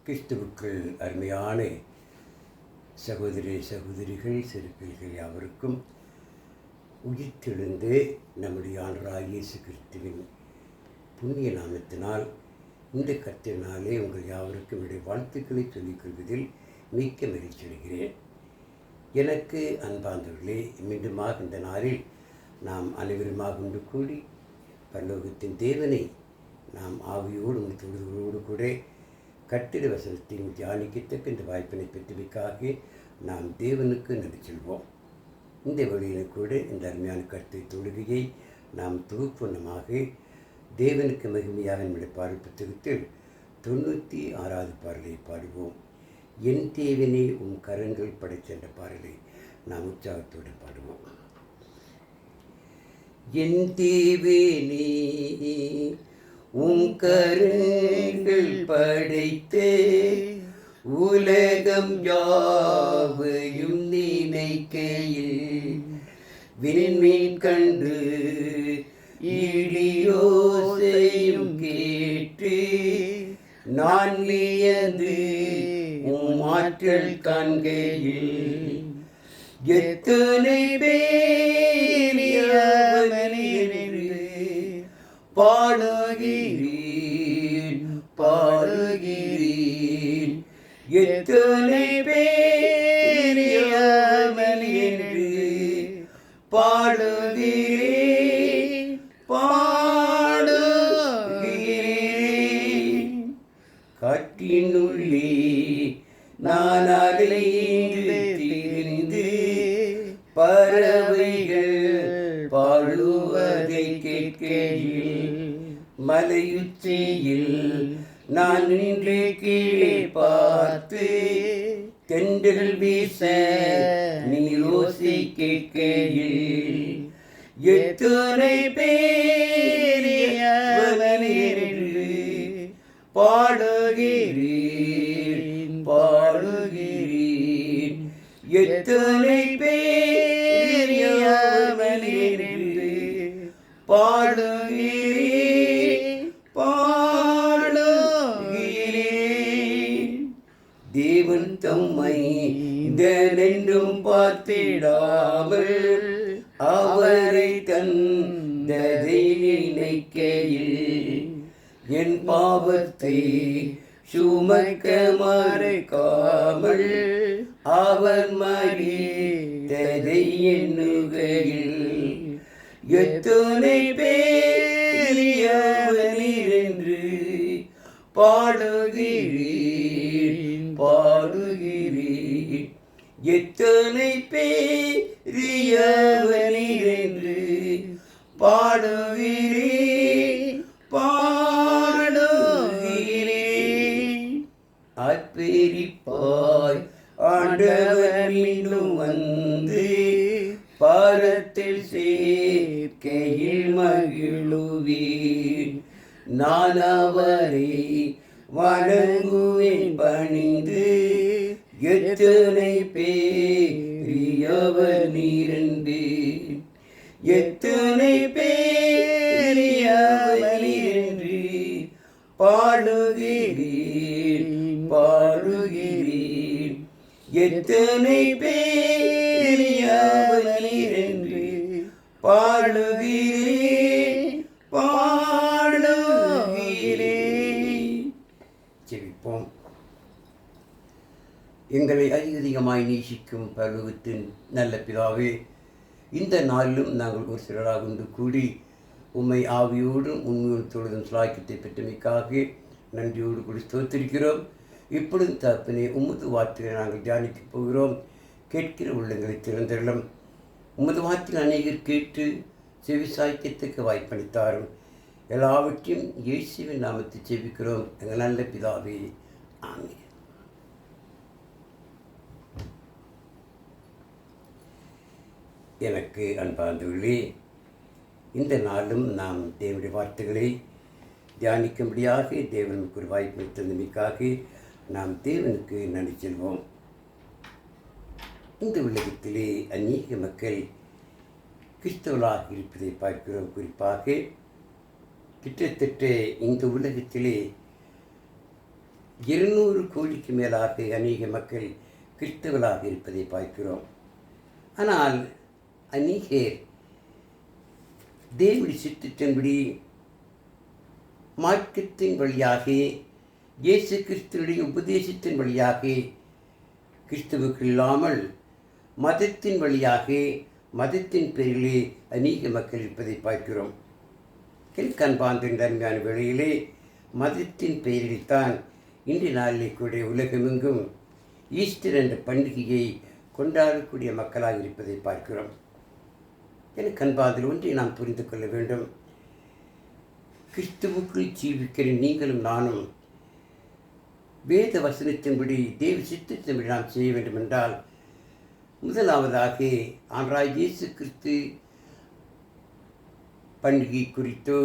கிறிஸ்துவுக்குள் அருமையான சகோதரிகள் சிறுபிள்ளைகள் யாவருக்கும் உயிர்த்தெழுந்து நம்முடைய ஆண்டவராகிய இயேசு கிறிஸ்துவின் புண்ணிய நாமத்தினால் இந்த கர்த்தரினாலே உங்கள் யாவருக்கும் என்னுடைய வாழ்த்துக்களை சொல்லிக் கொள்வதில் மிக்க மகிழ்ச்சி அடைகிறேன். எனக்கு அன்பார்ந்தவர்களே, மீண்டுமாக இந்த நாளில் நாம் அனைவருமாக ஒன்று கூடி பரலோகத்தின் தேவனை நாம் ஆவியோடு தொழுதோடு கூட கட்டிட வசனத்தையும் தியானிக்கத்தக்க இந்த வாய்ப்பினை பெற்றமைக்காக நாம் தேவனுக்கு நன்றி சொல்வோம். இந்த வழியில் கூட இந்த அருமையான கருத்தை தொழுகையை நாம் தொகுப்பூர்ணமாக தேவனுக்கு மகிமையாக நம்முடைய பாடல் புத்தகத்தில் 96வது பாடலை பாடுவோம். என் தேவனே உம் கரங்கள் படைச்சென்ற பாடலை நாம் உற்சாகத்தோடு பாடுவோம். என் தேவனே உம் கரங்கள் படைத்தே உலகம் யாவையும் நினைக்கையில் விண்மீன் கண்டு இடியோசையும் கேட்டு நான் வியந்து உம் ஆற்றல் காண்கையில் எத்தனை பேரியவனே பாடுகிறேன் எத்தனை பேரியவன் என்று பாடுகிறேன். காட்டினுள்ளே நான் அலைந்து திரிந்து பறவைகள் பாடுவதை கேட்கையில் மலையுச்சியில் நான் நின்று கீழே பார்த்து தென்றல் வீச நீரோசை கேட்கையில் எத்தனை பேரியவன் என்று பாடுகிறேன் எத்தனை பேரியவன் என்று பாடுகிறேன். தேவன் தம்மை இதனென்றும் பார்த்திடாமல் அவரை தந்ததை நினைக்கையில் என் பாவத்தை சுமக்க மறைக்காமல் அவர் மறித்ததை எண்ணுகையில் எத்தனை பேரியவன் என்று பாடுகிறேன் எத்தனை பேரியவன் என்று பாடுகிறேன். ஆர்ப்பரிப்பாய் ஆண்டவர் மீண்டும் வந்து பாரத்தில் சேர்க்கையில் மகிழுவீர். நான் அவரை வணங்குவேன் பணிந்து எத்தனை பேரியவர் நீரண்டு எத்தனை பேரியவர் என்று பாடுகிறேன் எத்தனை பேரியவன் என்று பாடுகிறேன். ஜெபிப்போம். எங்களை அதிகமாய் நேசிக்கும் பரலோகத்தின் நல்ல பிதாவே, இந்த நாளிலும் நாங்கள் ஒரு சிலராக கொண்டு கூடி உம்மை ஆவியோடும் உண்மையோடு தொழுதும் சிலாக்கியத்தை பெற்றமைக்காக நன்றியோடு கூடி ஸ்தோத்திரிக்கிறோம். இப்பொழுது தகப்பனே, உமது வார்த்தைகளை நாங்கள் தியானிக்கப் போகிறோம். கேட்கிற உள்ளங்களை திறந்தரலும். உமது வார்த்தையில் அநேகர் கேட்டு செவிசாய்க்கத்தக்க வாய்ப்பளித்தாரும். எல்லாவற்றையும் இயேசுவின் நாமத்தை செபிக்கிறோம் எங்கள் நல்ல பிதாவே, ஆமென். எனக்கு அன்பார்ந்தவர்களே, இந்த நாளும் நாம் தேவனுடைய வார்த்தைகளை தியானிக்கும்படியாக தேவனுக்கு ஒரு வாய்ப்பு தந்தமைக்காக நாம் தேவனுக்கு நன்றி செல்வோம். இந்த உலகத்திலே அநேக மக்கள் கிறிஸ்தவர்களாக இருப்பதை பார்க்கிறோம். குறிப்பாக கிட்டத்தட்ட இந்த உலகத்திலே 200 கோடிக்கு மேலாக அநேக மக்கள் கிறிஸ்தவர்களாக இருப்பதை பார்க்கிறோம். ஆனால் அநேகர் தேவனுடைய சித்தத்தின்படி மார்க்கத்தின் வழியாக இயேசு கிறிஸ்துவுடைய உபதேசத்தின் வழியாக கிறிஸ்துவுக்கு இல்லாமல் மதத்தின் வழியாக மதத்தின் பேரிலே அநேக மக்கள் இருப்பதை பார்க்கிறோம். அன்பார்ந்த அருமையான வேளையிலே மதத்தின் பெயரில்தான் இன்றைய நாளிலே கூட உலகமெங்கும் ஈஸ்டர் என்ற பண்டிகையை கொண்டாடக்கூடிய மக்களாக இருப்பதை பார்க்கிறோம். அன்பார்ந்த ஒன்றை நாம் புரிந்து கொள்ள வேண்டும். கிறிஸ்துவுக்குள் ஜீவிக்கிற நீங்களும் நானும் வேத வசனத்தின்படி தேவ சித்தத்தின்படி நாம் செய்ய வேண்டும் என்றால், முதலாவதாக ஆண்டவராகிய இயேசு கிறிஸ்து பண்டிகை குறித்தோ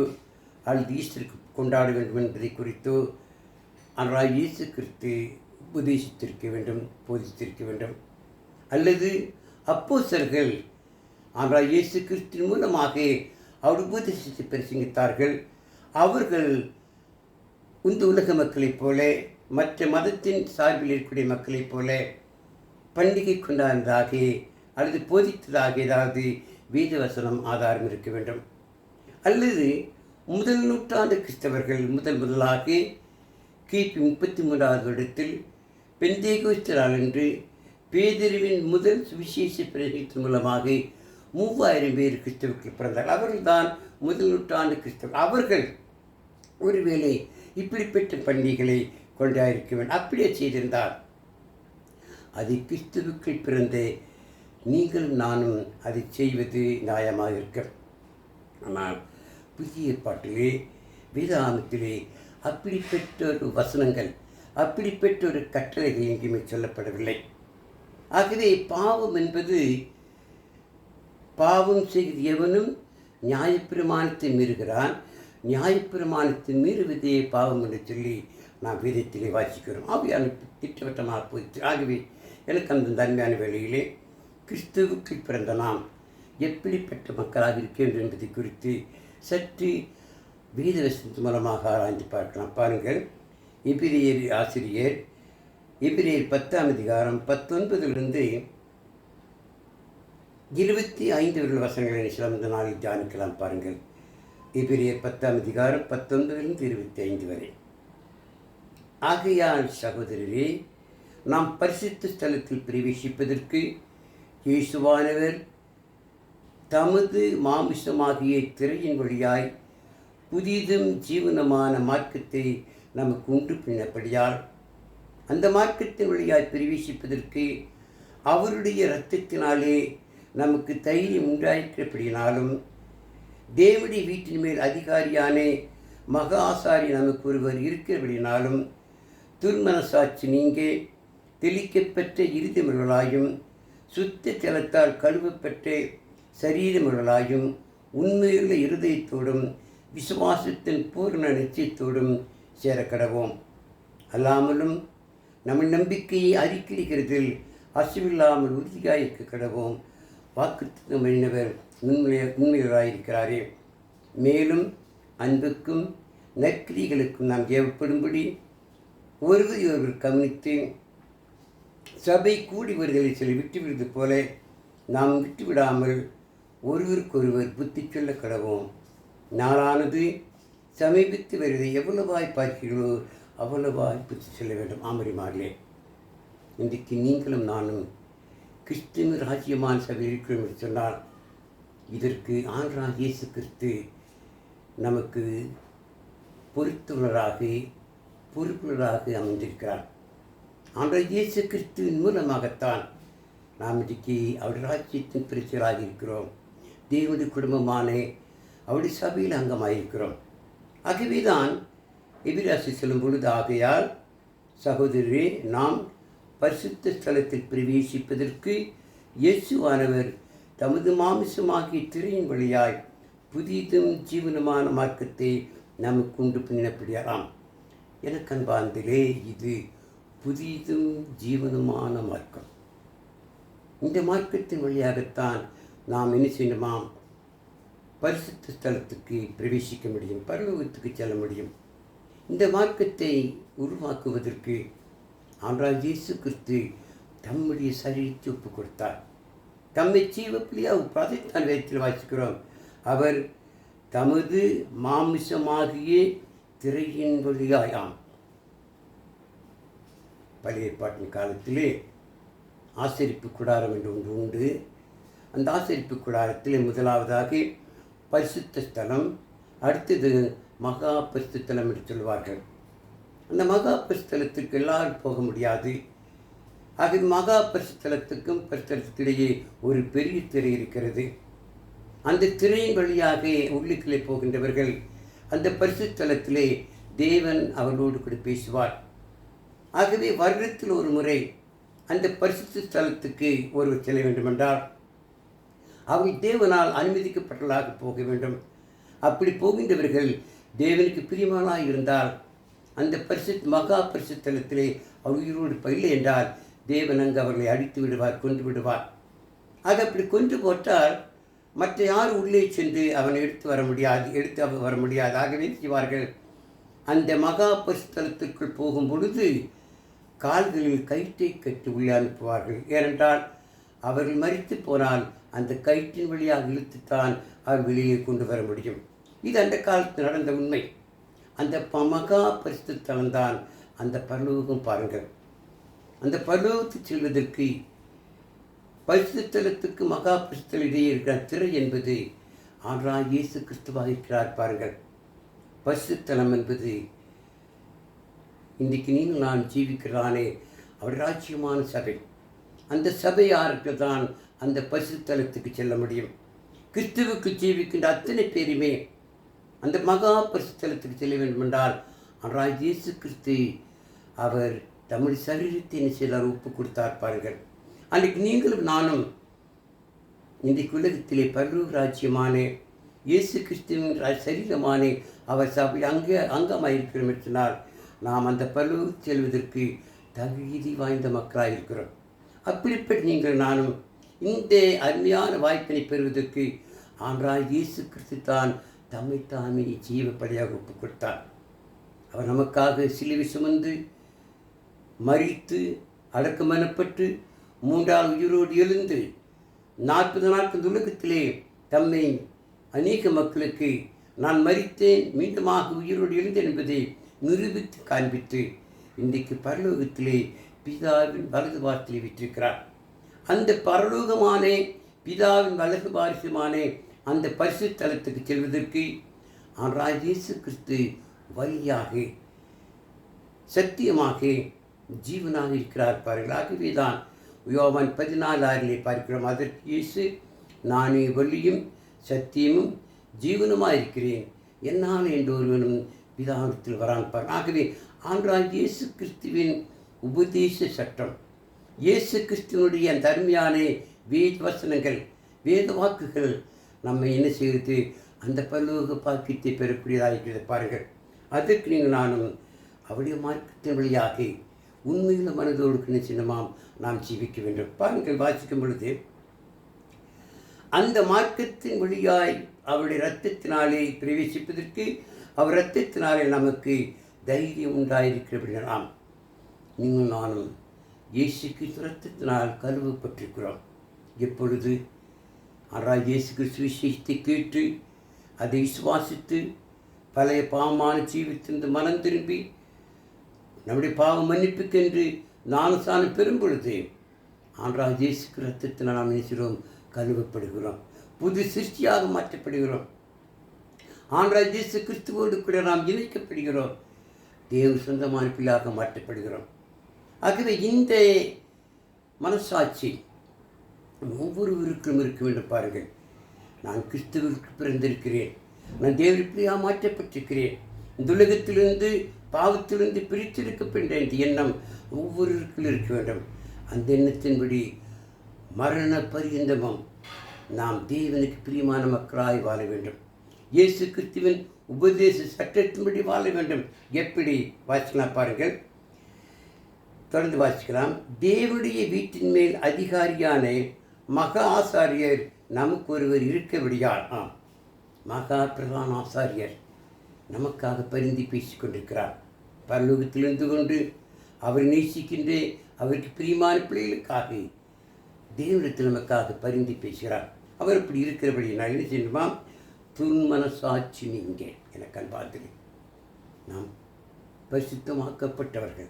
அல்லது ஈஸ்டருக்கு கொண்டாட வேண்டும் என்பதை குறித்தோ ஆண்டவராகிய இயேசு கிறிஸ்து உபதேசித்திருக்க வேண்டும், போதித்திருக்க வேண்டும். அல்லது அப்போஸ்தலர்கள் ஆண்டவராகிய இயேசு கிறிஸ்துவின் மூலமாக அவர் உபதேசத்தை பிரசங்கித்தார்கள். அவர்கள் இந்த உலக மக்களைப் போல மற்ற மதத்தின் சார்பில் இருக்கக்கூடிய மக்களைப் போல பண்டிகை கொண்டாடுவதாக அல்லது போதித்ததாக ஏதாவது வேதவசனம் ஆதாரம் இருக்க வேண்டும். அல்லது முதல் நூற்றாண்டு கிறிஸ்தவர்கள் முதலாக கிபி 33வது வருடத்தில் பெந்தேகோஸ்து நாளன்று பேதுருவின் முதல் சுவிசேஷ பிரசங்கத்தின் மூலமாக 3000 பேர் கிறிஸ்தவர்கள் பிறந்தார்கள். அவர்கள்தான் முதல் நூற்றாண்டு கிறிஸ்தவர்கள். அவர்கள் ஒருவேளை இப்படிப்பட்ட பண்டிகைகளை கொண்டாடிருக்க வேண்டும். அப்படியே செய்திருந்தால் அது கிறிஸ்துவுக்குள் பிறந்த நீங்களும் நானும் அதை செய்வது நியாயமாக இருக்கும். ஆனால் புதிய ஏற்பாட்டிலே வேதாகமத்திலே அப்படிப்பட்ட ஒரு வசனங்கள், அப்படிப்பட்ட ஒரு கட்டளைகள் எங்கேயுமே சொல்லப்படவில்லை. ஆகவே பாவம் என்பது, பாவம் செய்து எவனும் நியாயப்பிரமாணத்தை மீறுகிறான், நியாயப்பிரமாணத்தை மீறுவதே பாவம் என்று சொல்லி நாம் வேதத்திலே வாசிக்கிறோம். ஆவியான திட்டவட்டமாக போயிற்று. ஆகவே எனக்கு அந்த தன்மையான வேளையிலே கிறிஸ்துவுக்கு பிறந்த நாம் எப்படிப்பட்ட மக்களாக இருக்கின்றோம் என்பதை குறித்து சற்று வேதவசனத்தின் மூலமாக ஆராய்ந்து பார்க்கலாம். பாருங்கள், எபிரேயர் ஆசிரியர் எபிரேயர் 10ஆம் அதிகாரம் 19 25 வசனங்களை சில நாளில் தியானிக்கலாம். பாருங்கள், எபிரேயர் 10ஆம் அதிகாரம் 19 25 வரை. ஆகையால் சகோதரரே, நாம் பரிசுத்த ஸ்தலத்தில் பிரவேசிப்பதற்கு இயேசுவானவர் தமது மாமிசமாகிய திரையின் வழியாய் புதிதும் ஜீவனமான மார்க்கத்தை நமக்கு உண்டு பண்ணினபடியால் அந்த மார்க்கத்தின் வழியாய் பிரவேசிப்பதற்கு அவருடைய இரத்தத்தினாலே நமக்கு தைரியம் உண்டாயிருக்கிறபடினாலும் தேவனுடைய வீட்டின் மேல் அதிகாரியான மகா ஆசாரி நமக்கு ஒருவர் இருக்கிறபடினாலும் துர்மனசாட்சி நீங்க தெளிக்கப்பட்ட இருதயமுள்ளவர்களாயும் சுத்த ஜலத்தால் கழுவப்பட்ட சரீரமுள்ளவர்களாயும் உண்மையுள்ள இருதயத்தோடும் விசுவாசத்தின் பூர்ண நிச்சயத்தோடும் சேரக்கடவோம். அல்லாமலும் நம்ம நம்பிக்கையை அறிக்கைகிறதில் அசைவில்லாமல் உறுதியாக இருக்க கடவோம். வாக்குத்தத்தம் பண்ணினவர் உண்மையுள்ளவராயிருக்கிறாரே. மேலும் அன்புக்கும் நற்கிரிகளுக்கும் நாம் ஏவப்படும்படி ஒருவர் கவனித்து சபை கூடி வருதலை சில விட்டுவிடுவது போல நாம் விட்டுவிடாமல் ஒருவருக்கொருவர் புத்தி சொல்ல கடவோம். நாளானது சமீபித்து வருவதை எவ்வளவாய் பார்க்கிறீர்களோ அவ்வளவாய் புத்தி சொல்ல வேண்டும். ஆமரிமார்களே, இன்றைக்கு நீங்களும் நானும் கிறிஸ்துவின் ராஜ்யமான சபை இருக்கிறோம் என்று சொன்னால் இதற்கு ஆண்டவராகிய இயேசு கிறிஸ்து நமக்கு பொறுத்துள்ளராக பொறுப்புள்ளராக அமைந்திருக்கிறார். ஆண்டவர் இயேசு கிறிஸ்துவின் மூலமாகத்தான் நாம் இன்றைக்கு அவருடைய ராஜ்யத்தின் பிரச்சலாக இருக்கிறோம். தேவனுடைய குடும்பமான அவருடைய சபையில் அங்கமாயிருக்கிறோம். ஆகவேதான் எபிராசி சொல்லும் பொழுது, ஆகையால் சகோதரரே, நாம் பரிசுத்த ஸ்தலத்தில் பிரவேசிப்பதற்கு இயேசுவானவர் தமது மாமிசமாகிய திரையின் வழியாய் புதிதும் ஜீவனமான மார்க்கத்தை நமக்கு உண்டு பண்ணினபடியாராம். எனக்கு அன்பார்ந்தே, இது புதிதும் ஜீவனமான மார்க்கம். இந்த மார்க்கத்தின் வழியாகத்தான் நாம் என்ன செய்யணுமாம்? பரிசுத்த ஸ்தலத்துக்கு பிரவேசிக்க முடியும், பரலோகத்துக்கு செல்ல முடியும். இந்த மார்க்கத்தை உருவாக்குவதற்கு ஆண்டவர் இயேசு கிறிஸ்து தம்முடைய சரீரத்தை ஒப்பு கொடுத்தார். தம்மை ஜீவப்பிலியாக பிரதித்தான் வேதத்தில் வாசிக்கிறோம். அவர் தமது மாமிசமாகிய திரையின் வழியாயாம். பழைய ஏற்பாட்டின் காலத்திலே ஆசரிப்பு கூடாரம் என்று ஒன்று உண்டு. அந்த ஆசரிப்பு கூடாரத்தில் முதலாவதாக பரிசுத்த ஸ்தலம், அடுத்தது மகா பரிசுத்த ஸ்தலம் என்று சொல்வார்கள். அந்த மகா பரிசுத்தலத்துக்கு எல்லாரும் போக முடியாது. ஆக மகா பரிசுத்தலத்துக்கும் பரிசுத்தலத்துக்கிடையே ஒரு பெரிய திரை இருக்கிறது. அந்த திரையின் வழியாக உள்ளுக்குள்ளே போகின்றவர்கள் அந்த பரிசுத்தலத்திலே தேவன் அவர்களோடு கூட பேசுவார். ஆகவே வருடத்தில் ஒரு முறை அந்த பரிசுத்த ஸ்தலத்துக்கு ஒருவர் செல்ல வேண்டுமென்றால் அவர்கள் தேவனால் அனுமதிக்கப்பட்டவர்களாக போக வேண்டும். அப்படி போகின்றவர்கள் தேவனுக்கு பிரியமானாக இருந்தால் அந்த மகா பரிசுத்தலத்திலே அவர் உயிரோடு இல்லை என்றால் தேவன் அங்கு அவர்களை அடித்து விடுவார், கொன்று விடுவார். ஆக அப்படி கொன்று போட்டால் மற்ற யார் உள்ளே சென்று அவனை எடுத்து வர முடியாது. ஆகவே செய்வார்கள், அந்த மகா பரிசுத்தலத்திற்குள் போகும் பொழுது கால்களில் கயிற்றை கட்டி உள்ளே அனுப்புவார்கள். ஏனென்றால் அவர்கள் மரித்து போனால் அந்த கயிற்றின் வழியாக இழுத்துத்தான் அவர் வெளியே கொண்டு வர முடியும். இது அந்த காலத்தில் நடந்த உண்மை. அந்த மகா பரிசுத்தலம்தான் அந்த பரலோகம். பாருங்கள், அந்த பரலோகத்துக்கு செல்வதற்கு பரிசுத்தலத்துக்கு மகா பரிசுத்தல இடையே இருக்கிற திரை என்பது ஆண்டவராகிய இயேசு கிறிஸ்துவாக இருக்கிறார். பாருங்கள், பரிசுத்தலம் என்பது இன்றைக்கு நீங்கள் நான் ஜீவிக்கிறானே அவர் ராஜ்யமான சபை. அந்த சபை யாருக்கு தான் அந்த பரிசுத்தலத்துக்கு செல்ல முடியும்? கிறிஸ்துவுக்கு ஜீவிக்கின்ற அத்தனை பேருமே அந்த மகா பரிசுத்தலத்துக்கு செல்ல வேண்டும் என்றால் ஆண்டவராகிய இயேசு கிறிஸ்து அவர் தம்முடைய சரீரத்தை சிலர் ஒப்பு கொடுத்தார். பாருங்கள், அன்றைக்கு நீங்களும் நானும் இன்றைக்கு உலகத்திலே பரலோக ராஜ்யமான இயேசு கிறிஸ்துவின் சரீரமான அவர் சபை அங்கமாக இருக்கிறோம் என்று சொன்னால் நாம் அந்த பரலோகம் செல்வதற்கு தகுதி வாய்ந்த மக்களாக இருக்கிறோம். அப்படிப்பட்ட நீங்கள் நானும் இந்த அருமையான வாய்ப்பினை பெறுவதற்கு ஆண்டவராகிய இயேசு கிறிஸ்து தான் தம்மை தாமே ஜீவப்படியாக ஒப்பு கொடுத்தார். அவர் நமக்காக சிலுவை சுமந்து மரித்து அடக்கமனப்பட்டு 3ஆம் உயிரோடு எழுந்து 40 நாட்கள் உலகத்திலே தம்மை அநேக மக்களுக்கு நான் மரித்தேன், மீண்டுமாக உயிரோடு எழுந்தேன் என்பதை நிரூபித்து காண்பித்து இன்றைக்கு பரலோகத்திலே பிதாவின் வலது வாரத்திலே விட்டிருக்கிறார். அந்த பரலோகமான பிதாவின் வலது வாரிசுமான அந்த பரிசுத்தலத்துக்கு செல்வதற்கு ஆண்டவராகிய இயேசு கிறிஸ்து வழியாக சத்தியமாக ஜீவனாக இருக்கிறார். பாருங்கள், ஆகவே தான் யோவான் 14:6 பார்க்கிறோம். அதற்கு இயேசு, நானே வழியும் சத்தியமும் ஜீவனுமாக இருக்கிறேன், என்னால் என்ற ஒருவனும் பிதாவிடத்தில் வரான். பாருங்கள், ஆகவே ஆண்டவராகிய இயேசு கிறிஸ்துவின் உபதேச சட்டம், இயேசு கிறிஸ்துவனுடைய அந்த அருமையான வேத வசனங்கள், வேத வாக்குகள் நம்மை என்ன செய்கிறது? அந்த பரலோக பாக்கியத்தை பெறக்கூடியதாக இருக்கிறது. பாருங்கள், அதற்கு நீங்கள் நானும் அவருடைய மார்க்கத்தின் வழியாக உண்மையுள்ள மனதோடு சின்னமாம் நாம் ஜீவிக்க வேண்டும். பாருங்கள், வாசிக்கும் பொழுது அந்த மார்க்கத்தின் வழியாய் அவருடைய இரத்தத்தினாலே பிரவேசிப்பதற்கு அவர் இரத்தத்தினாலே நமக்கு தைரியம் உண்டாயிருக்கிறபடியாம் நீங்கள் நானும் இயேசு கிறிஸ்து இரத்தத்தினால் கழுவப்பட்டிருக்கிறோம். எப்பொழுது ஆண்டவராகிய இயேசு கிறிஸ்து விசேஷத்தை கேட்டு அதை விசுவாசித்து பழைய பாவமான ஜீவித்திருந்து மனம் திரும்பி நம்முடைய பாவம் மன்னிப்புக்கென்று ஞானஸ்நானம் பெறும் பொழுது ஆண்டவராகிய இயேசு கிறிஸ்து இரத்தத்தினால் நாம் நினைக்கிறோம், கழுவப்படுகிறோம், புது சிருஷ்டியாக மாற்றப்படுகிறோம். ஆண்டவராகிய இயேசு கிறிஸ்துவோடு கூட நாம் இணைக்கப்படுகிறோம், தேவ சொந்தமான பிள்ளையாக மாற்றப்படுகிறோம். ஆகவே இந்த மனசாட்சி ஒவ்வொருவருக்கும் இருக்க வேண்டும். பாருங்கள், நான் கிறிஸ்துவுக்கு பிறந்திருக்கிறேன், நான் தேவ பிள்ளையாக மாற்றப்பட்டிருக்கிறேன், இந்த உலகத்திலிருந்து பாவத்திலிருந்து பிரித்திருக்கப்பட்ட இந்த எண்ணம் ஒவ்வொருவருக்கும் இருக்க வேண்டும். அந்த எண்ணத்தின்படி மரண பரியந்தமும் நாம் தேவனுக்கு பிரியமான மக்களாய் வாழ வேண்டும். இயேசு கிறிஸ்துவின் உபதேச சட்டத்தின்படி வாழ வேண்டும். எப்படி வாசிக்கலாம்? பாருங்கள், தொடர்ந்து வாசிக்கலாம். தேவனுடைய வீட்டின் மேல் அதிகாரியான மகா ஆசாரியர் நமக்கு ஒருவர் இருக்கபடியால், மகா பிரதான ஆசாரியர் நமக்காக பரிந்து பேசிக் கொண்டிருக்கிறார். பரலோகத்தில் இருந்து கொண்டு அவர் நேசிக்கின்ற அவருக்கு பிரியமான பிள்ளைகளுக்காக தேவனிடத்தில் நமக்காக பரிந்து பேசுகிறார். அவர் இப்படி இருக்கிறபடி நான் என்ன செய்யணுமா? துன்மனசாட்சி நீங்க எனக்கு அன்பார்களே, நாம் பரிசுத்தமாக்கப்பட்டவர்கள்,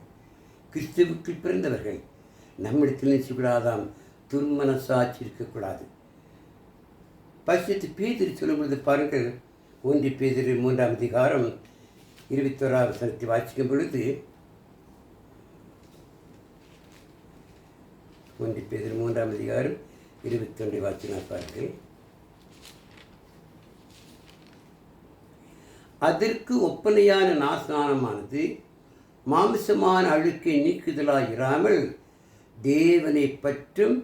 கிறிஸ்துவுக்கு பிறந்தவர்கள். நம்மிடத்தில் நினைச்சக்கூடாதாம் துன்மனசாட்சி இருக்கக்கூடாது. பரிசுத்த பேதுரு சொல்லும் பொழுது பாருங்கள், 1 பேதுரு 3ஆம் அதிகாரம் 21ஆம் வசனத்தை வாசிக்கும் பொழுது 1 பேதுரு 3ஆம் அதிகாரம் 21 வாசினா பாருங்கள். அதற்கு ஒப்பனையான நாசனானமானது மாமிசமான அழுக்கை நீக்குதலாயிராமல் தேவனை பற்றும்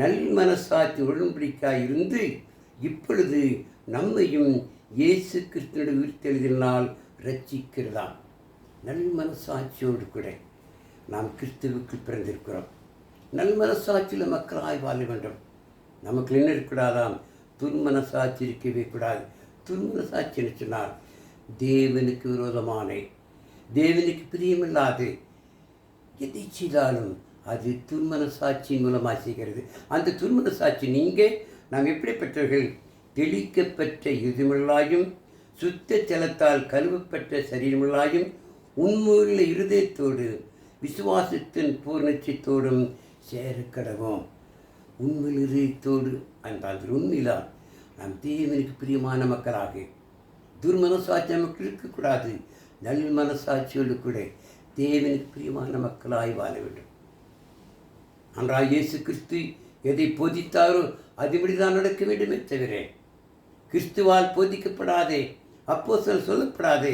நல் மனசாட்சி உடன்படிக்கையாயிருந்து இப்பொழுது நம்மையும் இயேசு கிறிஸ்துவினுடைய உயிர்த்தெழுதலினால் ரட்சிக்கிறதாம். நல் மனசாட்சியோடு கூட நாம் கிறிஸ்துவுக்கு பிறந்திருக்கிறோம். நல் மனசாட்சியில் மக்களாய் வாழ வேண்டும். நமக்கு என்ன இருக்கக்கூடாதாம்? துன்மனசாட்சி இருக்கவே கூடாது. துன்மனசாட்சி என்ன சொன்னால் தேவனுக்கு விரோதமான, தேவனுக்கு பிரியமில்லாது எதை செய்தாலும் அது துன்மனசாட்சியின் மூலமாக செய்கிறது. அந்த துன்மனசாட்சி நீங்கள் நாம் எப்படி பெற்றவர்கள்? தெளிக்கப்பட்ட இருதயமுள்ளாயும் சுத்த ஜலத்தால் கழுவப்பட்ட சரீரமுள்ளாயும் உண்மையுள்ள இருதயத்தோடு விசுவாசத்தின் பூர்ணச்சத்தோடும் சேர கடவோம். உண்மையில் இருதயத்தோடு அந்த உண்மையிலாம் நாம் தேவனுக்கு பிரியமான மக்களாக, துர்மனசாட்சி நமக்கு இருக்கக்கூடாது. நல் மனசாட்சியோடு கூட தேவனுக்கு பிரியமான மக்களாய் வாழ வேண்டும். அன்றாய் இயேசு கிறிஸ்து எதை போதித்தாரோ அதுபடிதான் நடக்க வேண்டுமே தவிர கிறிஸ்துவால் போதிக்கப்படாதே, அப்போஸ்தலர் சொல்லப்படாதே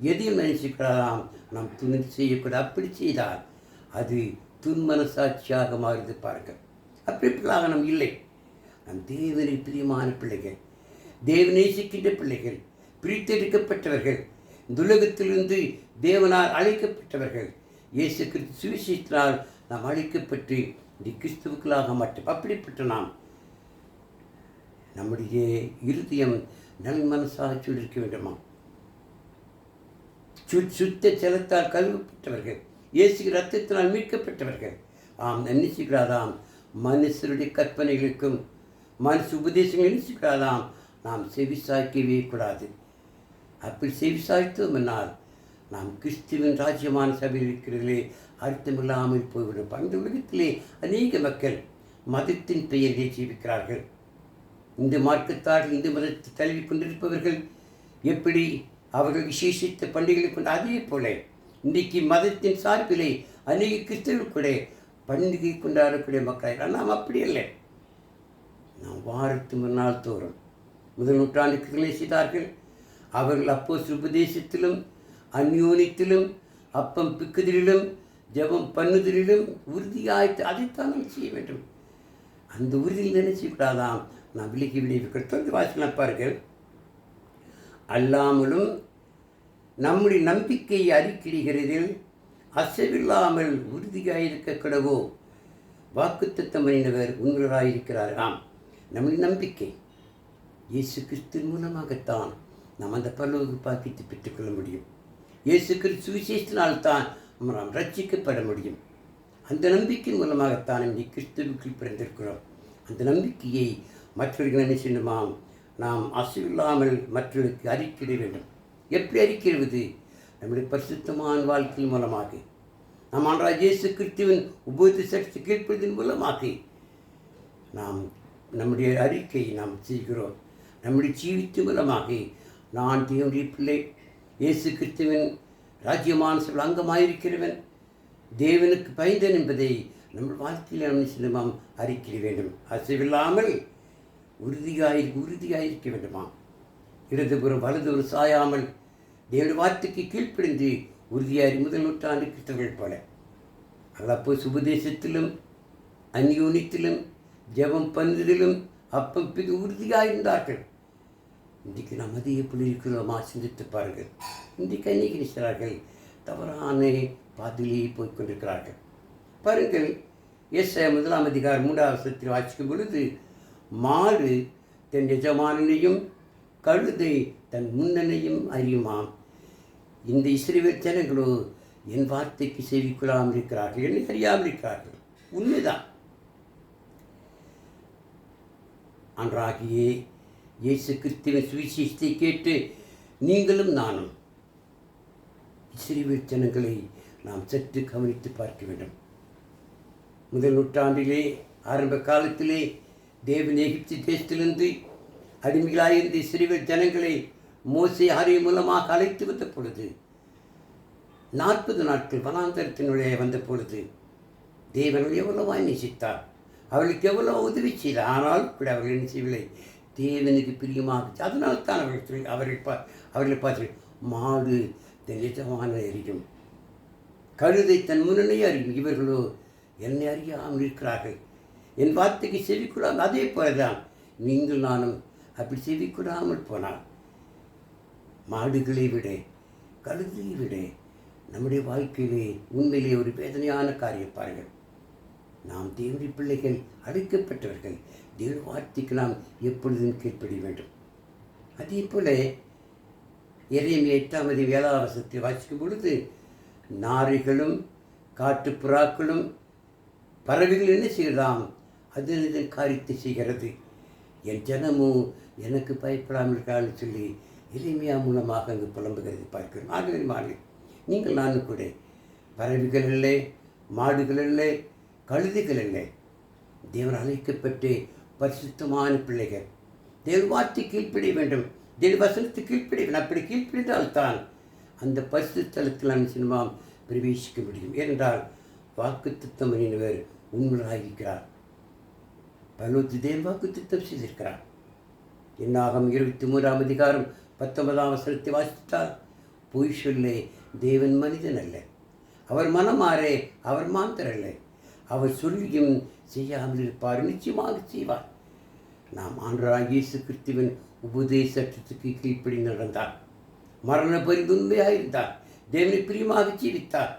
எதையும் நினைச்சுக்கூடாதாம் நாம் துணிந்து செய்யக்கூடாது. அப்படி செய்தால் அது துன்மனசாட்சியாக மாறுது பாருங்கள். அப்படிப்பட்டதாக நாம் இல்லை. நம் தேவனின் பிரியமான பிள்ளைகள், தேவன் நேசிக்கின்ற பிள்ளைகள், பிரித்தெடுக்கப்பட்டவர்கள், இந்த உலகத்திலிருந்து தேவனால் அழைக்கப்பட்டவர்கள், இயேசு கிறிஸ்து சுவிசேஷத்தினால் நாம் அழைக்கப்பட்டு இந்த கிறிஸ்துவுக்களாக மாட்டோம். அப்படிப்பட்ட நாம் நம்முடைய இருதயம் நல் மனசாட்சியோடு இருக்க வேண்டுமா? சுத்த ஜலத்தால் கழுவப்பட்டவர்கள், இயேசு ரத்தத்தினால் மீட்கப்பட்டவர்கள். நினைச்சுக்கிறாதாம் மனுஷருடைய கற்பனைகளுக்கும் மனுஷ உபதேசங்கள் நினைச்சுக்கிறாதாம் நாம் செவிசாய்க்கவே கூடாது. அப்படி செவிசாய்த்தோம் என்னால் நாம் கிறிஸ்துவின் ராஜ்யமான சபையில் இருக்கிறதிலே அர்த்தமில்லாமல் போய்விடும். அந்த உலகத்திலே அநேக மக்கள் மதத்தின் பெயரிலே ஜீவிக்கிறார்கள். இந்த மார்க்கத்தார்கள், இந்த மதத்தை தழுவி கொண்டிருப்பவர்கள் எப்படி அவர்கள் விசேஷித்த பண்டிகைகளை கொண்டு, அதே போல இன்றைக்கு மதத்தின் சார்பிலே அநேக கிறிஸ்தவர்கள் கூட பண்டிகை கொண்டாடக்கூடிய மக்கள். நாம் அப்படி இல்லை. நாம் வாரத்து முன்னால் தோறும் முதல் நூற்றாண்டுகளை செய்தார்கள். அவர்கள் அப்போஸ்தலர் உபதேசத்திலும் அந்யோனியத்திலும் அப்பம் பிக்குதலிலும் ஜெபம் பண்ணுதலிலும் உறுதியாய்த்து அதைத்தான் நாம் செய்ய வேண்டும். அந்த உறுதியில் நினைச்சுக்கூடாதாம் நாம் விலகி விளைவிக்கிறது. வாசலாம் பாருங்கள். அல்லாமலும் நம்முடைய நம்பிக்கையை அறிக்கையிடுகிறதில் அசைவில்லாமல் உறுதியாயிருக்க கடவோ வாக்குத்தத்தம் பண்ணினவர் உண்மையாயிருக்கிறாராம். நம்முடைய நம்பிக்கை இயேசு கிறிஸ்துவின் மூலமாகத்தான் நாம் அந்த பரலோக பாக்கியத்தை பெற்றுக்கொள்ள முடியும். இயேசு கிறிஸ்து சுவிசேஷத்தினால்தான் நாம் ரட்சிக்கப்பட முடியும். அந்த நம்பிக்கையின் மூலமாகத்தான் இன்றைக்கி கிறிஸ்துவுக்குள் பிறந்திருக்கிறோம். அந்த நம்பிக்கையை மற்றவர்கள் என்ன செய்யணுமாம்? நாம் அசைவில்லாமல் மற்றவர்களுக்கு அறிக்கையிட வேண்டும். எப்படி அறிக்கிறது? நம்முடைய பரிசுத்தமான வாழ்க்கையின் மூலமாக, நாம் ஆண்டவராகிய இயேசு கிறிஸ்துவின் உபதேசத்தை கேட்பதன் மூலமாக நாம் நம்முடைய அறிக்கையை நாம் செய்கிறோம். நம்முடைய ஜீவித்தின் மூலமாக நான் தேவனுடைய பிள்ளை, இயேசு கிறிஸ்துவின் ராஜ்யமான சபையில் அங்கமாயிருக்கிறவன், தேவனுக்கு பயந்தன் என்பதை நம்ம வாழ்க்கையில் சின்னமாம் அறிக்கையிட வேண்டும். அசைவில்லாமல் உறுதியாயிருக்க வேண்டுமா? இடதுபுறம் வலதுபுறம் சாயாமல் தேவனுடைய வார்த்தைக்கு கீழ்ப்படிந்து உறுதியாரி முதல் நூற்றாண்டு கிறிஸ்தவர்கள் போல அவர்கள் அப்போ சுபதேசத்திலும் அந்யோனியத்திலும் ஜெபம் பண்ணுதலிலும் அப்பம் பிது உறுதியாயிருந்தார்கள். இன்றைக்கு நாம் அதே எப்படி இருக்கிறோமா? சிந்தித்து பாருங்கள். இன்றைக்கு அநேக நினைக்கிறார்கள் தவறான பாதையிலேயே போய்கொண்டிருக்கிறார்கள். பாருங்கள், ஏசாயா 1ஆம் அதிகாரம் 3ஆம் வசனத்தில் வாசிக்கும் பொழுது, மாடு தன் எஜமானனையும் கழுதை தன் முன்னனையும் அறியுமாம், இந்த இஸ்ரவேல் ஜனங்களோ என் வார்த்தைக்கு செவிக்கொள்ளாமல் இருக்கிறார்கள், என்னை அறியாமல் இருக்கிறார்கள். உண்மைதான். அன்றாகிய இயேசு கிறிஸ்துவின் சுவிசேஷத்தை கேட்டு நீங்களும் நானும் இஸ்ரவேல் ஜனங்களை நாம் சற்று கவனித்து பார்க்க வேண்டும். முதல் நூற்றாண்டிலே ஆரம்ப காலத்திலே தேவன் எகிப்து தேசத்திலிருந்து அடிமைகளாயிருந்த இஸ்ரவேல் ஜனங்களை மோசே ஆரியம் மூலமாக அழைத்து வந்த பொழுது 40 நாட்கள் வனாந்தரத்தினுடைய வந்த பொழுது தேவன் எவ்வளவாய் நேசித்தார், அவர்களுக்கு எவ்வளவு உதவி செய்தார். ஆனால் கூட அவர்கள் என்ன செய்யவில்லை, தேவனுக்கு பிரியமாக. அதனால்தான் அவர்களை பார்த்து மாடு தன் நிஜமான அறியும், கழுதை தன் முன்னணி அறியும், இவர்களோ என்னை அறியாமல் இருக்கிறார்கள், என் வார்த்தைக்கு செவிக்கூடாமல். அதே போலதான் நீங்கள் நானும் அப்படி செவிக்கூடாமல் போனால் மாடுகளை விட கழுதையை விட நம்முடைய வாழ்க்கையிலே உண்மையிலே ஒரு வேதனையான காரியம் பாருங்கள். நாம் தேவனுடைய பிள்ளைகள், அழைக்கப்பட்டவர்கள். தேவ வார்த்தைக்கு நாம் எப்பொழுதும் கீழ்ப்படிய வேண்டும். அதே போல எரேமியா 8:7 வாசிக்கும் பொழுது நாரைகளும் காட்டுப்புறாக்களும் பறவைகள் என்ன செய்யலாம், அது இதன் காரியத்தை செய்கிறது, என் ஜனமும் எனக்கு பயப்படாமல் இருக்கான்னு சொல்லி எரேமியா மூலமாக அங்கு புலம்புகிறது பார்க்கிறோம். ஆகவே மாறி நீங்கள் நானும் கூட பறவைகள் இல்லை, மாடுகள் இல்லை, கழுதைகள் இல்லை, தேவன் அழைக்கப்பட்டு பரிசுத்தமான பிள்ளைகள். தேவ வார்த்தை கீழ்ப்படிய வேண்டும், தேவ வசனத்தை கீழ்ப்படிய வேண்டும். அப்படி கீழ்ப்படிந்தால்தான் அந்த பரிசுத்தலத்தில் நாம் சினிமாம் பிரவேசிக்க முடியும். ஏனென்றால் வாக்குத்தத்தம் பண்ணினவர் உண்மையாகிறார். பலவத்து தேவன் வாக்குத்தத்தம் செய்திருக்கிறார். என்னாகும் 23:19 வாசித்தால் பொய் சொல்லே தேவன் மனிதன் அல்ல, அவர் மனமாறே அவர் மாந்தர் அல்ல, அவர் சொல்லியும் செய்யாமல் இருப்பார், நிச்சயமாக செய்வார். நாம் ஆண்டவராகிய இயேசு கிறிஸ்துவின் உபதேசத்துக்கு கீழ்ப்படி நடந்தார், மரண பரிந்து உண்மையாக இருந்தார், தேவனை பிரியமாக ஜீவித்தார்.